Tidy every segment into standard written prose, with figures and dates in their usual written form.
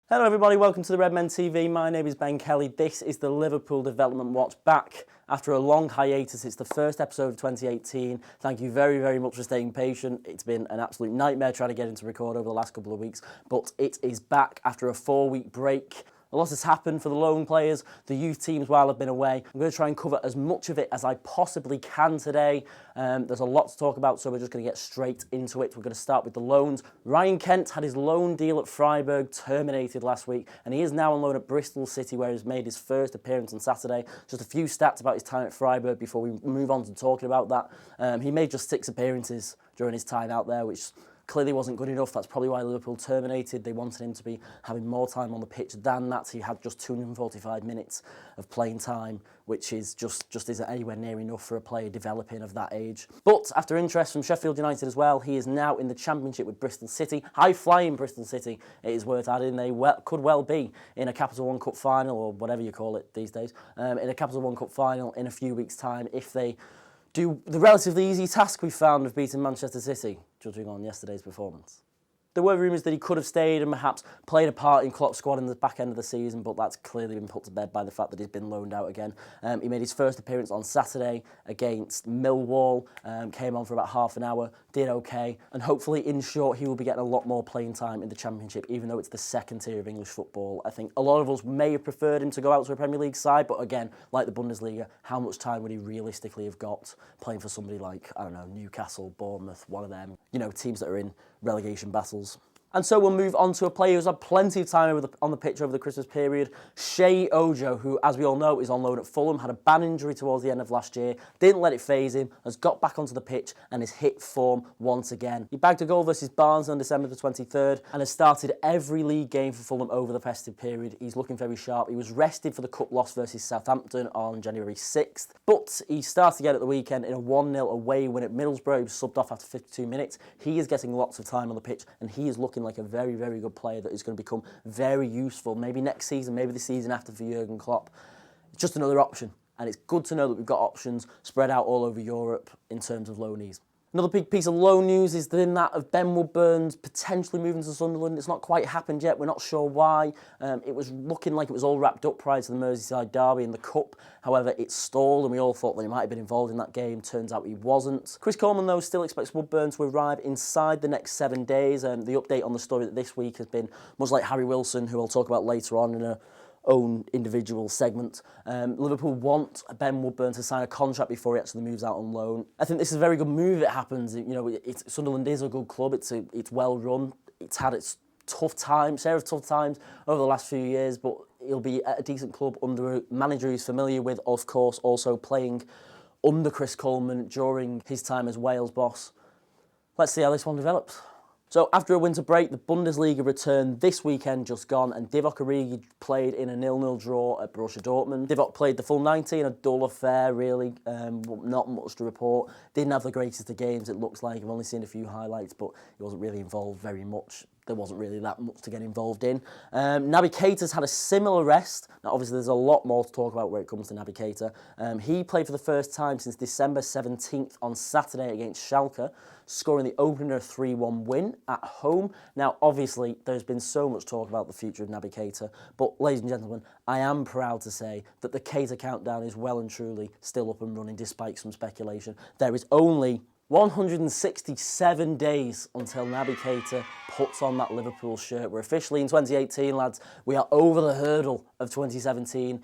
Hello everybody, welcome to the Redmen TV. My name is Ben Kelly. This is the Liverpool Development Watch, back after a long hiatus. It's the first episode of 2018. Thank you very, very much for staying patient. It's been an absolute nightmare trying to get into record over the last couple of weeks, but it is back after a 4-week break. A lot has happened for the loan players, the youth teams while I've been away. I'm going to try and cover as much of it as I possibly can today. There's a lot to talk about, so we're just going to get straight into it. We're going to start with the loans. Ryan Kent had his loan deal at Freiburg terminated last week, and he is now on loan at Bristol City, where he's made his first appearance on Saturday. Just a few stats about his time at Freiburg before we move on to talking about that. He made just 6 appearances during his time out there, which clearly wasn't good enough. That's probably why Liverpool terminated. They wanted him to be having more time on the pitch than that. He had just 245 minutes of playing time, which is just isn't anywhere near enough for a player developing of that age. But after interest from Sheffield United as well, he is now in the Championship with Bristol City. High-flying Bristol City, it is worth adding. They could well be in a Capital One Cup final, or whatever you call it these days, in a Capital One Cup final in a few weeks' time if they do the relatively easy task we found of beating Manchester City, judging on yesterday's performance. There were rumours that he could have stayed and perhaps played a part in Klopp's squad in the back end of the season, but that's clearly been put to bed by the fact that he's been loaned out again. He made his first appearance on Saturday against Millwall, came on for about half an hour, did okay, and hopefully, in short, he will be getting a lot more playing time in the Championship, even though it's the second tier of English football. I think a lot of us may have preferred him to go out to a Premier League side, but again, like the Bundesliga, how much time would he realistically have got playing for somebody like, I don't know, Newcastle, Bournemouth, one of them, teams that are in relegation battles? And so we'll move on to a player who's had plenty of time on the pitch over the Christmas period, Sheyi Ojo, who, as we all know, is on loan at Fulham, had a bad injury towards the end of last year, didn't let it faze him, has got back onto the pitch and has hit form once again. He bagged a goal versus Barnes on December the 23rd and has started every league game for Fulham over the festive period. He's looking very sharp. He was rested for the cup loss versus Southampton on January 6th, but he started again at the weekend in a 1-0 away win at Middlesbrough. He was subbed off after 52 minutes. He is getting lots of time on the pitch and he is looking like a very, very good player that is going to become very useful, maybe next season, maybe the season after for Jurgen Klopp. It's just another option, and it's good to know that we've got options spread out all over Europe in terms of loanees. Another big piece of loan news is that of Ben Woodburn's potentially moving to Sunderland. It's not quite happened yet. We're not sure why. It was looking like it was all wrapped up prior to the Merseyside derby in the Cup. However, it stalled and we all thought that he might have been involved in that game. Turns out he wasn't. Chris Coleman, though, still expects Woodburn to arrive inside the next 7 days. The update on the story this week has been much like Harry Wilson, who I'll talk about later on in a own individual segment. Liverpool want Ben Woodburn to sign a contract before he actually moves out on loan. I think this is a very good move if it happens. Sunderland is a good club. It's well run. It's had its share of tough times over the last few years, but he'll be at a decent club under a manager he's familiar with, of course, also playing under Chris Coleman during his time as Wales boss. Let's see how this one develops. So after a winter break, the Bundesliga returned this weekend just gone, and Divock Origi played in a 0-0 draw at Borussia Dortmund. Divock played the full 90 in a dull affair, really. Not much to report. Didn't have the greatest of games, it looks like. I've only seen a few highlights, but he wasn't really involved very much. There wasn't really that much to get involved in. Naby Keita's had a similar rest. Now, obviously, there's a lot more to talk about when it comes to Naby Keita. He played for the first time since December 17th on Saturday against Schalke, scoring the opener 3-1 win at home. Now, obviously, there's been so much talk about the future of Naby Keita, but, ladies and gentlemen, I am proud to say that the Keita countdown is well and truly still up and running, despite some speculation. There is only 167 days until Naby Keita puts on that Liverpool shirt. We're officially in 2018, lads. We are over the hurdle of 2017.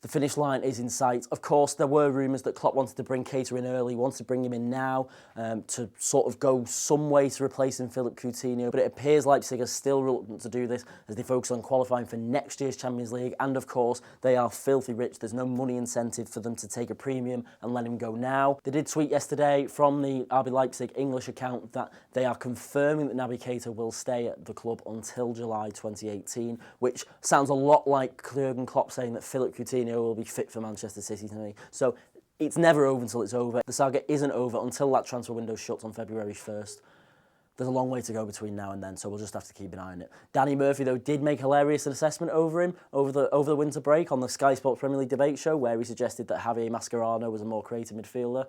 The finish line is in sight. Of course, there were rumours that Klopp wanted to bring Keita in early, wanted to bring him in now to sort of go some way to replacing Philippe Coutinho, but it appears Leipzig are still reluctant to do this as they focus on qualifying for next year's Champions League, and of course, they are filthy rich. There's no money incentive for them to take a premium and let him go now. They did tweet yesterday from the RB Leipzig English account that they are confirming that Naby Keita will stay at the club until July 2018, which sounds a lot like Jurgen Klopp saying that Philippe Coutinho will be fit for Manchester City to me. So it's never over until it's over. The saga isn't over until that transfer window shuts on February 1st. There's a long way to go between now and then, so we'll just have to keep an eye on it. Danny Murphy, though, did make hilarious an assessment over him over the winter break on the Sky Sports Premier League debate show, where he suggested that Javier Mascherano was a more creative midfielder.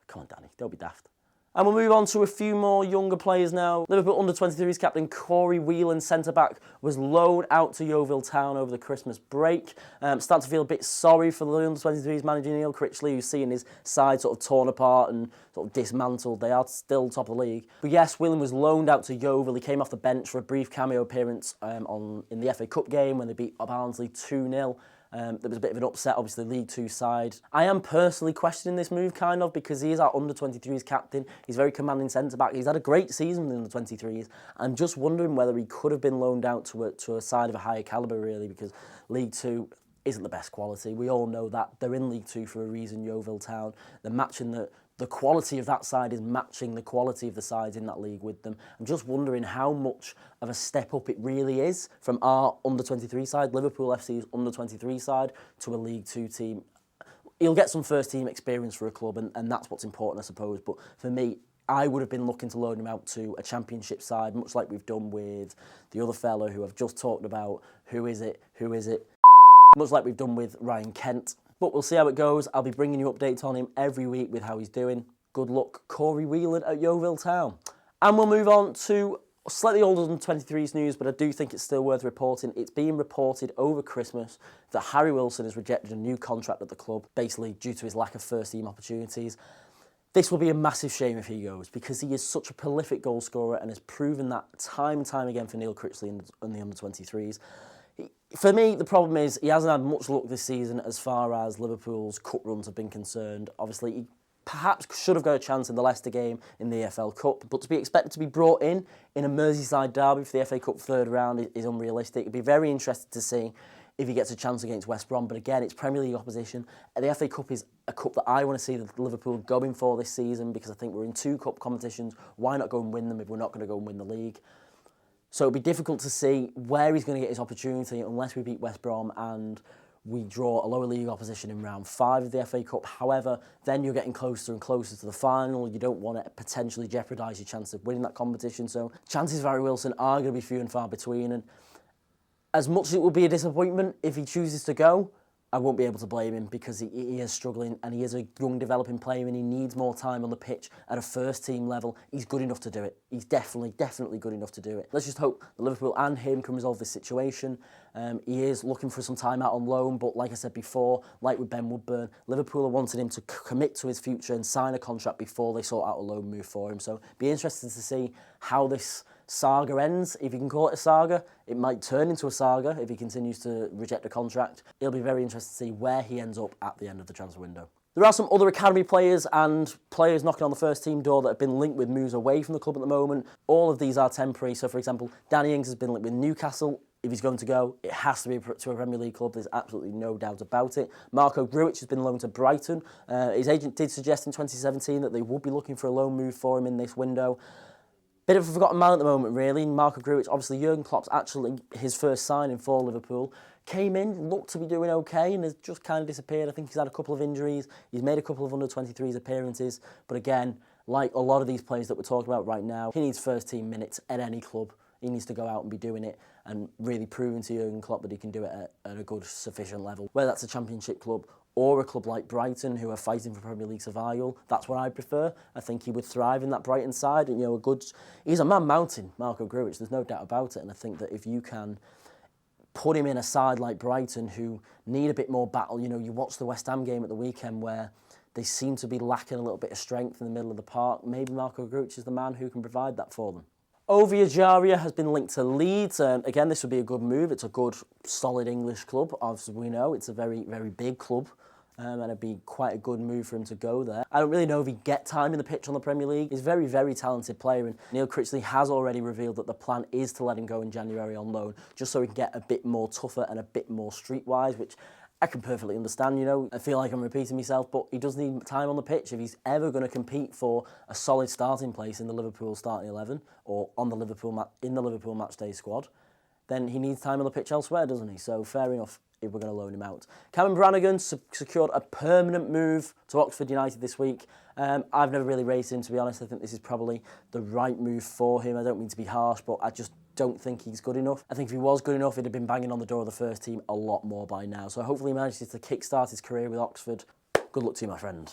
Come on, Danny, don't be daft. And we'll move on to a few more younger players now. Liverpool under-23s captain Corey Whelan, centre-back, was loaned out to Yeovil Town over the Christmas break. Starting to feel a bit sorry for the under-23s manager Neil Critchley, who's seeing his side sort of torn apart and sort of dismantled. They are still top of the league. But yes, Whelan was loaned out to Yeovil. He came off the bench for a brief cameo appearance in the FA Cup game when they beat Barnsley 2-0. There was a bit of an upset, obviously, League Two side. I am personally questioning this move, kind of, because he is our under-23s captain. He's very commanding centre-back. He's had a great season in the under-23s. I'm just wondering whether he could have been loaned out to a side of a higher calibre, really, because League Two isn't the best quality. We all know that. They're in League Two for a reason, Yeovil Town. They're matching the quality of that side is matching the quality of the sides in that league with them. I'm just wondering how much of a step up it really is from our under-23 side, Liverpool FC's under-23 side, to a League Two team. He'll get some first-team experience for a club, and that's what's important, I suppose. But for me, I would have been looking to loan him out to a Championship side, much like we've done with the other fella who I've just talked about. Who is it? Much like we've done with Ryan Kent. But we'll see how it goes. I'll be bringing you updates on him every week with how he's doing. Good luck, Corey Whelan at Yeovil Town. And we'll move on to slightly older than 23's news, but I do think it's still worth reporting. It's being reported over Christmas that Harry Wilson has rejected a new contract at the club, basically due to his lack of first-team opportunities. This will be a massive shame if he goes, because he is such a prolific goal scorer and has proven that time and time again for Neil Critchley in the under-23s. For me, the problem is he hasn't had much luck this season as far as Liverpool's cup runs have been concerned. Obviously, he perhaps should have got a chance in the Leicester game in the EFL Cup, but to be expected to be brought in a Merseyside derby for the FA Cup third round is unrealistic. It'd be very interesting to see if he gets a chance against West Brom, but again, it's Premier League opposition. The FA Cup is a cup that I want to see Liverpool going for this season, because I think we're in two cup competitions. Why not go and win them if we're not going to go and win the league? So it'll be difficult to see where he's going to get his opportunity unless we beat West Brom and we draw a lower league opposition in round 5 of the FA Cup. However, then you're getting closer and closer to the final. You don't want to potentially jeopardise your chance of winning that competition. So chances of Harry Wilson are going to be few and far between. And as much as it will be a disappointment if he chooses to go, I won't be able to blame him, because he is struggling and he is a young developing player and he needs more time on the pitch at a first team level. He's good enough to do it. He's definitely good enough to do it. Let's just hope that Liverpool and him can resolve this situation. He is looking for some time out on loan, but like I said before, like with Ben Woodburn, Liverpool are wanting him to commit to his future and sign a contract before they sort out a loan move for him. So be interested to see how this saga ends. If you can call it a saga, it might turn into a saga if he continues to reject a contract. It'll be very interesting to see where he ends up at the end of the transfer window. There are some other academy players and players knocking on the first team door that have been linked with moves away from the club at the moment. All of these are temporary. So, for example, Danny Ings has been linked with Newcastle. If he's going to go, it has to be to a Premier League club. There's absolutely no doubt about it. Marco Grujic has been loaned to Brighton. His agent did suggest in 2017 that they would be looking for a loan move for him in this window. Bit of a forgotten man at the moment, really. Marco Grujic, obviously Jurgen Klopp's actually his first signing for Liverpool. Came in, looked to be doing okay, and has just kind of disappeared. I think he's had a couple of injuries. He's made a couple of under-23s appearances. But again, like a lot of these players that we're talking about right now, he needs first team minutes at any club. He needs to go out and be doing it and really proving to Jurgen Klopp that he can do it at a good, sufficient level. Whether that's a Championship club or a club like Brighton, who are fighting for Premier League survival, that's what I prefer. I think he would thrive in that Brighton side. And, he's a man mountain, Marco Grujic, there's no doubt about it. And I think that if you can put him in a side like Brighton, who need a bit more battle, you watch the West Ham game at the weekend where they seem to be lacking a little bit of strength in the middle of the park. Maybe Marco Grujic is the man who can provide that for them. Ovie Ejaria has been linked to Leeds. Again, this would be a good move. It's a good, solid English club. As we know, it's a very, very big club. And it'd be quite a good move for him to go there. I don't really know if he'd get time in the pitch on the Premier League. He's a very, very talented player, and Neil Critchley has already revealed that the plan is to let him go in January on loan, just so he can get a bit more tougher and a bit more streetwise, which I can perfectly understand. I feel like I'm repeating myself, but he does need time on the pitch. If he's ever going to compete for a solid starting place in the Liverpool starting 11 or on the Liverpool matchday squad, then he needs time on the pitch elsewhere, doesn't he? So fair enough if we're going to loan him out. Cameron Brannagan secured a permanent move to Oxford United this week. I've never really rated him, to be honest. I think this is probably the right move for him. I don't mean to be harsh, but I just don't think he's good enough. I think if he was good enough, he'd have been banging on the door of the first team a lot more by now. So hopefully he manages to kickstart his career with Oxford. Good luck to you, my friend.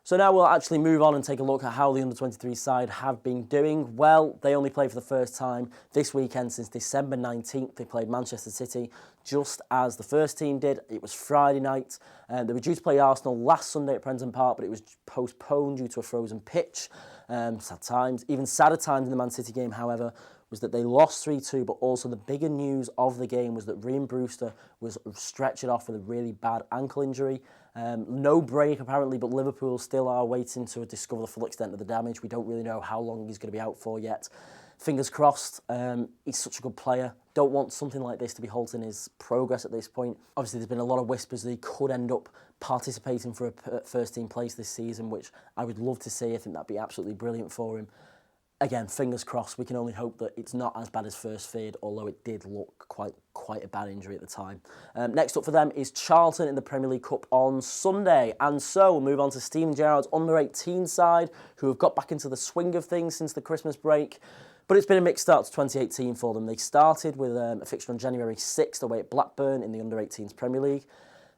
So now we'll actually move on and take a look at how the under-23 side have been doing. Well, they only played for the first time this weekend since December 19th. They played Manchester City just as the first team did. It was Friday night. They were due to play Arsenal last Sunday at Prenton Park, but it was postponed due to a frozen pitch. Sad times. Even sadder times in the Man City game, however, was that they lost 3-2, but also the bigger news of the game was that Rhian Brewster was stretchered off with a really bad ankle injury. No break apparently, but Liverpool still are waiting to discover the full extent of the damage. We don't really know how long he's going to be out for yet. Fingers crossed. He's such a good player. Don't want something like this to be halting his progress at this point. Obviously, there's been a lot of whispers that he could end up participating for a first-team place this season, which I would love to see. I think that'd be absolutely brilliant for him. Again, fingers crossed. We can only hope that it's not as bad as first feared, although it did look quite a bad injury at the time. Next up for them is Charlton in the Premier League Cup on Sunday. And so we'll move on to Steven Gerrard's under-18 side, who have got back into the swing of things since the Christmas break. But it's been a mixed start to 2018 for them. They started with a fixture on January 6th away at Blackburn in the under-18s Premier League.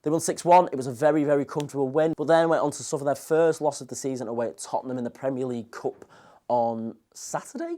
They won 6-1. It was a very, very comfortable win, but then went on to suffer their first loss of the season away at Tottenham in the Premier League Cup on Saturday.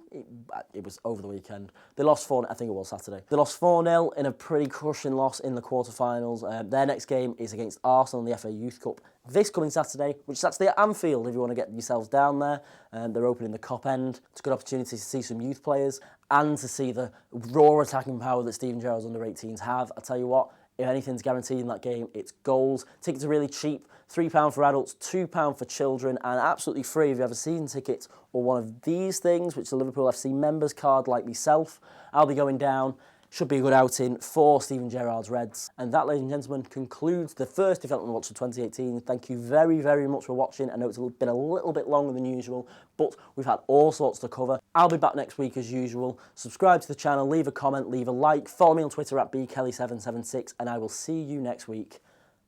It was over the weekend. They lost 4-0, I think it was Saturday. They lost 4-0 in a pretty crushing loss in the quarterfinals. Their next game is against Arsenal in the FA Youth Cup this coming Saturday, which is Saturday at Anfield if you want to get yourselves down there. They're opening the Cop End. It's a good opportunity to see some youth players and to see the raw attacking power that Steven Gerrard's under-18s have. I tell you what, if anything's guaranteed in that game, it's goals. Tickets are really cheap. £3 for adults, £2 for children, and absolutely free if you have a season ticket or one of these things, which is a Liverpool FC members card like myself. I'll be going down. Should be a good outing for Steven Gerrard's Reds. And that, ladies and gentlemen, concludes the first Development Watch of 2018. Thank you very, very much for watching. I know it's been a little bit longer than usual, but we've had all sorts to cover. I'll be back next week as usual. Subscribe to the channel, leave a comment, leave a like. Follow me on Twitter at bkelly776, and I will see you next week.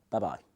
Bye-bye.